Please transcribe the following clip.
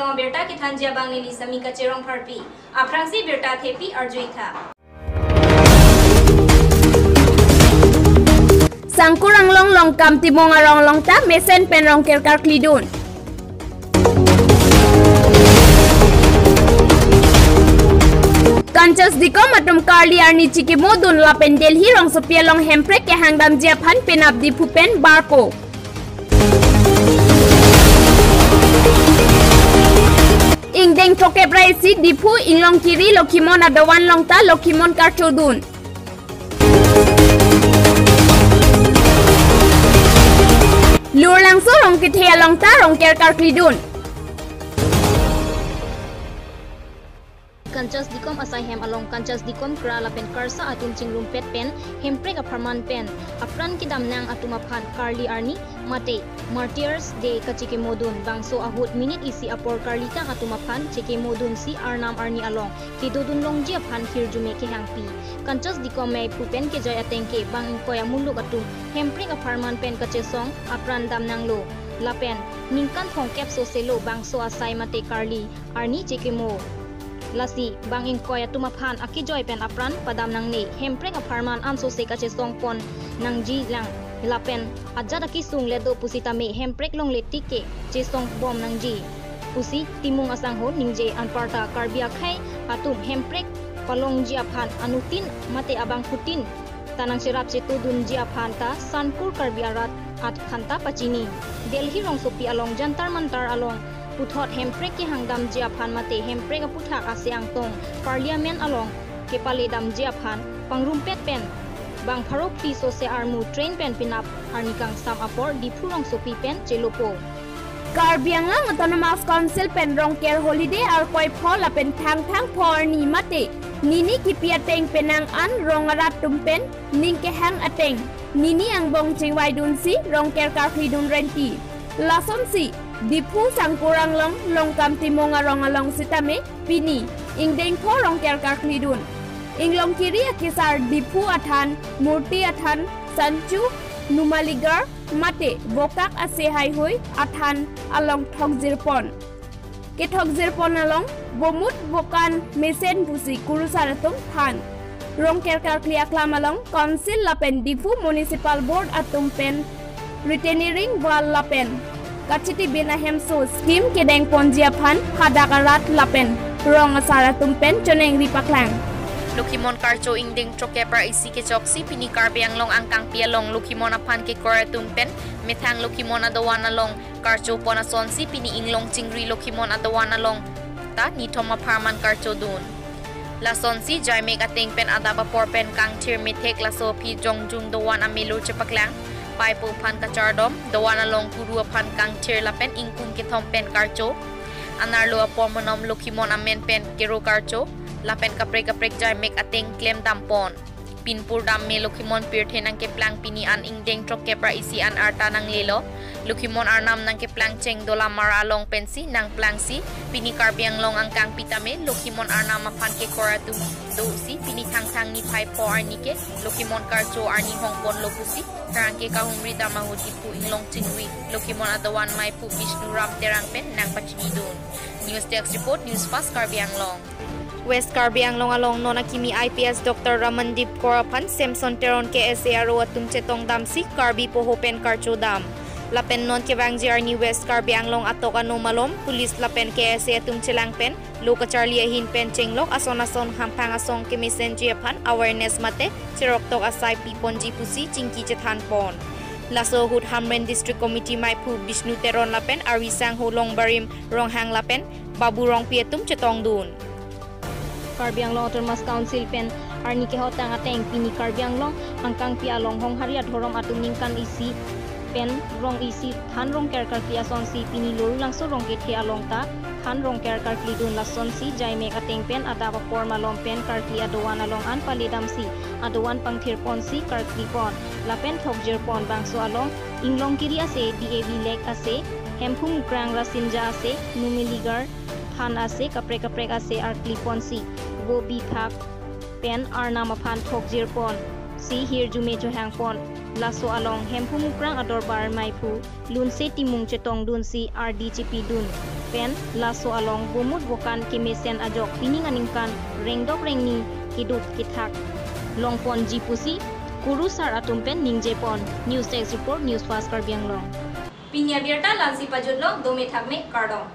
Timong Berta Kithanjia Bang Nili Sami Kacherong Parpi. Aprangsi Berta Thepi Arjuitha. Sangkurang long long kam Timong arong long ta mesen penrong kerkar klidun. Kancas dikom atum Carly Arni Chiki Modun lapen Delhi rong sopia long hemprek ke hangdam Japan penap di pupen barko. Ingdeng toke praisi dipu inglong kiri lokimon adawan long ta lokimon karchodun. Lur langso rong kithea long ta rong kerkar klidun. Kancas dikom asai hem along kancas dikom kra lapen karsa atum chingrum pet pen hemprek aparman pen apran kidam nang atumaphan Carly Arni mate martyrs de kachike modun bangso ahut minute isi apor Carly ka atumaphan chike modun si arnam Arni along kidodun long ji aphan khirjume ke hangpi kancas dikom mai pupen ke joy atengke bang koya muluk atum hemprek aparman pen kache song apran dam nang lo lapen ningkan thongkep so selo bangso asai mate Carly Arni chike mo Lasi bang ingkoy tumaphan aki joy pen apran padam nang ne hemprek aparman anso se kache songpon nang ji lang lapen ajada ki sung ledo pusita me hemprek long letike che song bom nang ji pusi timung asang ho ningje anparta karbia khai atum hemprek palong ji aphan anutin mate abang putin tanang sirap che tudun ji aphan ta sanpur karbia rat at khanta pachini Delhi rong sopi along jantar mantar along puthot hemprek ki hangdam jiaphan mate hemprek puthak aseang tong parliament along kepale dam jiaphan pangrumpet pen bang pharok pi so se armu train pen pinap arnikang sam apor dipurong sopi pen chelopo Karbiang lang autonomous council pen rong ker holiday ar koi phol pen thang phor ni mate nini kipia teng penang an rong arat tumpen ning ke hang ateng nini ang bong chingwai dun si rong ker kar dun renti lasom si Dipu sangkurang long longkam Timong arong along sitame pini ingdeng po rong kerkar klidun inglong kiri akisar dipu athan murti athan sanchu numaligar mate bokak ase hai hoi athan along thokjirpon ke thokjirpon along bomut bokan mesen busi kurusaratum than rong kerkar kliaklam along council lapen dipu municipal board atum pen retaining wall lapen Kachiti bina hemso scheme kedeng ponjia phan hadakarat lapen rong asara tumpen choneng ripaklang Lukimon karcho ingding trokepra isi ke choksi pini karbiang long angkang pialong lukimon apan ke kora tumpen methang lukimon adawan along karcho pona sonsi pini inglong chingri lukimon adawan along ta ni thoma pharman karcho dun la sonsi jaime ating pen adaba porpen kang thir mithek la so phi jongjung dawan amelu chepaklang Pai po pan kachardom, dawana long kuru pan kang tir lapen ingkung kitom pen karcho, anarlo apormonom lukimon amen pen kero karcho, lapen kaprek jay mek ating klem dampon. Pinpur dam me lukimon pirte nang keplang pini an ingdeng trok kepra isi an arta nang lelo, lukimon arnam nang keplang cheng dola mara long pensi nang plangsi, pini karbiang long angkang pitame, lukimon arnam apan ke koratu dosi, pini tang ni pai po arnike, lukimon karcho arni hongpon lokusi, karangke kahumri damahudi pu inglong chingwi, lukimon adawan mai pu Vishnu Ram terang pen nang pachinidun. News Desk Report, News Fast Karbiang Long. West Karbiang long along nona kimi IPS Dr. Ramandip Korapan Samson Teron KSARO atum chetong damsi Karbi pohopen karcho dam. Lapen non ke Wangji Arni West Karbiang long atok anomalom pulis lapen KSA atum chelang pen loka Charlie hin pen chenglok ason hampang asong kemisen jepan awareness mate cherok tok asai piponji pusi chingki chethan pon. Laso hut Hamren District Committee Maipu Vishnu Teron lapen arisang holong barim rong hang lapen babu rong pietum chetong dun. Karbiang long autonomous council pen arni ke hotang ateng pini Karbiang long angkang pia long hong hariat horom atum ningkan isi pen rong isi than rong kerkar pia sonsi pini loru langso rong ke thea long ta than rong kerkar klidun la sonsi jaime ateng pen adaba forma long pen karkli adowan along an paledam si adowan pangthir pon si karkli pon la pen thokjer pon bangso along inglong kiri ase DAV lek ase hemphung krang rasinja ase numiligar than ase kaprek ase arkli pon si go bi thak pen arnam aphan thokjir pon si hir jume jo hang pon laso along hempu mukrang ador bar maipu lun se timung chetong dun si RDGP dun pen laso along bomut bokan kemesen ajok pining aningkan rengdok rengni kiduk kithak longpon jipusi kurusar atumpen ningjepon news text report news fast Karbi Anglong Pinya Berta Lansi Pajudlong Dome Thakme Kardong